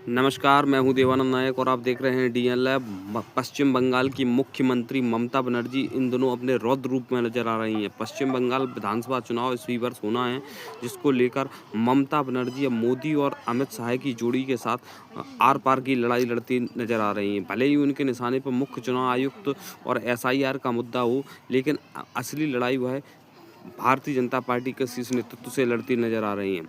नमस्कार, मैं हूं देवानंद नायक और आप देख रहे हैं डीएन लैब। पश्चिम बंगाल की मुख्यमंत्री ममता बनर्जी इन दिनों अपने रौद्र रूप में नजर आ रही हैं। पश्चिम बंगाल विधानसभा चुनाव इसी वर्ष होना है, जिसको लेकर ममता बनर्जी अब मोदी और अमित शाह की जोड़ी के साथ आर पार की लड़ाई लड़ती नजर आ रही हैं। भले ही उनके निशाने पर मुख्य चुनाव आयुक्त और एसआईआर का मुद्दा हो, लेकिन असली लड़ाई वह भारतीय जनता पार्टी के शीर्ष नेतृत्व से लड़ती नजर आ रही हैं।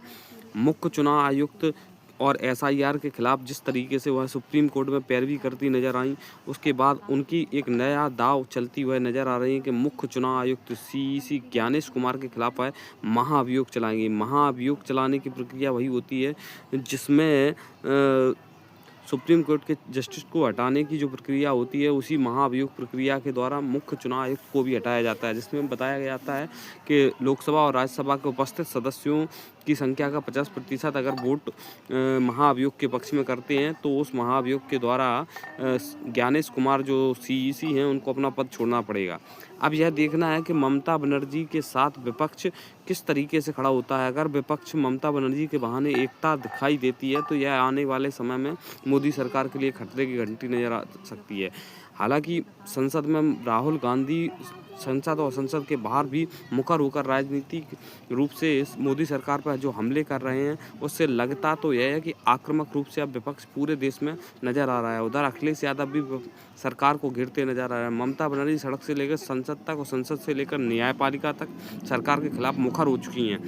मुख्य चुनाव आयुक्त और एसआईआर के खिलाफ जिस तरीके से वह सुप्रीम कोर्ट में पैरवी करती नजर आई, उसके बाद उनकी एक नया दाव चलती हुई नजर आ रही है कि मुख्य चुनाव आयुक्त सीईसी ज्ञानेश कुमार के खिलाफ वह महाअभियोग चलाएंगे। महाअभियोग चलाने की प्रक्रिया वही होती है जिसमें सुप्रीम कोर्ट के जस्टिस को हटाने की जो प्रक्रिया होती है, उसी महाअभियोग प्रक्रिया के द्वारा मुख्य चुनाव आयुक्त को भी हटाया जाता है, जिसमें बताया जाता है कि लोकसभा और राज्यसभा के उपस्थित सदस्यों की संख्या का 50% अगर वोट महाअभियोग के पक्ष में करते हैं तो उस महाअभियोग के द्वारा ज्ञानेश कुमार जो सीईसी हैं उनको अपना पद छोड़ना पड़ेगा। अब यह देखना है कि ममता बनर्जी के साथ विपक्ष किस तरीके से खड़ा होता है। अगर विपक्ष ममता बनर्जी के बहाने एकता दिखाई देती है तो यह आने वाले समय में मोदी सरकार के लिए खतरे की घंटी नजर आ सकती है। हालांकि संसद में राहुल गांधी संसद और संसद के बाहर भी मुखर होकर राजनीतिक रूप से इस मोदी सरकार पर जो हमले कर रहे हैं, उससे लगता तो यह है कि आक्रामक रूप से अब विपक्ष पूरे देश में नजर आ रहा है। उधर अखिलेश यादव भी सरकार को घेरते नजर आ रहे हैं। ममता बनर्जी सड़क से लेकर संसद तक और संसद से लेकर न्यायपालिका तक सरकार के खिलाफ मुखर हो चुकी हैं।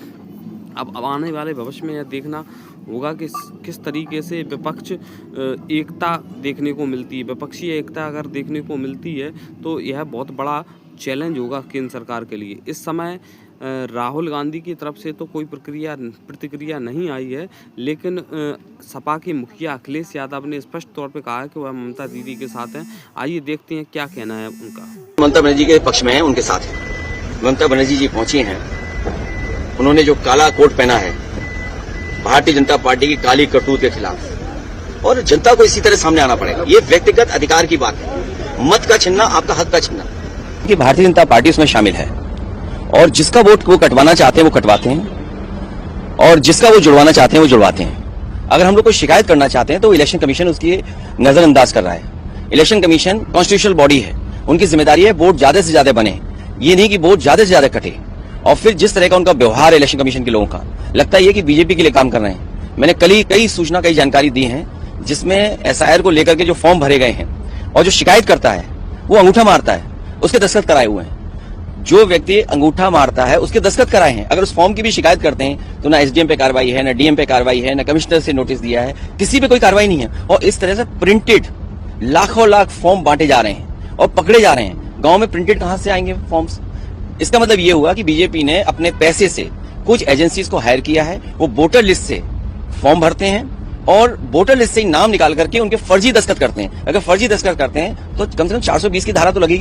अब आने वाले भविष्य में यह देखना होगा कि किस तरीके से विपक्ष एकता देखने को मिलती है। विपक्षी एकता अगर देखने को मिलती है तो यह बहुत बड़ा चैलेंज होगा केंद्र सरकार के लिए। इस समय राहुल गांधी की तरफ से तो कोई प्रतिक्रिया नहीं आई है, लेकिन सपा के मुखिया अखिलेश यादव ने स्पष्ट तौर पे कहा है कि वह ममता दीदी के साथ हैं। आइए देखते हैं क्या कहना है उनका। ममता बनर्जी के पक्ष में है, उनके साथ है। ममता बनर्जी जी पहुंची हैं, उन्होंने जो काला कोट पहना है भारतीय जनता पार्टी की काली करतूत के खिलाफ, और जनता को इसी तरह सामने आना पड़ेगा। ये व्यक्तिगत अधिकार की बात है, मत का छीनना आपका हक का छीनना। कि भारतीय जनता पार्टी उसमें शामिल है और जिसका वोट वो कटवाना चाहते हैं वो कटवाते हैं और जिसका वो जुड़वाना चाहते हैं वो जुड़वाते हैं। अगर हम लोग को शिकायत करना चाहते हैं तो इलेक्शन कमीशन उसकी नजरअंदाज कर रहा है। इलेक्शन कमीशन कॉन्स्टिट्यूशनल बॉडी है, उनकी जिम्मेदारी है वोट ज्यादा से ज्यादा बने, ये नहीं कि वोट ज्यादा से ज्यादा कटे। और फिर जिस तरह का उनका व्यवहार है इलेक्शन कमीशन के लोगों का, लगता है कि बीजेपी के लिए काम कर रहे हैं। मैंने कल ही कई जानकारी दी है जिसमें एसआईआर को लेकर के जो फॉर्म भरे गए हैं और जो शिकायत करता है वो अंगूठा मारता है, उसके दस्तखत कराए हुए हैं। जो व्यक्ति अंगूठा मारता है उसके दस्तखत कराए हैं। अगर उस फॉर्म की भी शिकायत करते हैं तो ना एसडीएम पे कार्रवाई है, ना डीएम पे कार्रवाई है, ना कमिश्नर से नोटिस दिया है, किसी पे कोई कार्रवाई नहीं है। और इस तरह से प्रिंटेड लाखों लाख फॉर्म बांटे जा रहे हैं और पकड़े जा रहे हैं। गांव में प्रिंटेड कहां से आएंगे फॉर्म्स? इसका मतलब ये हुआ कि बीजेपी ने अपने पैसे से कुछ एजेंसीज को हायर किया है, वो वोटर लिस्ट से फॉर्म भरते हैं और वोटर लिस्ट से नाम निकाल करके उनके फर्जी दस्तखत करते हैं। अगर फर्जी दस्तखत करते हैं तो कम से कम 420 की धारा तो लगेगी।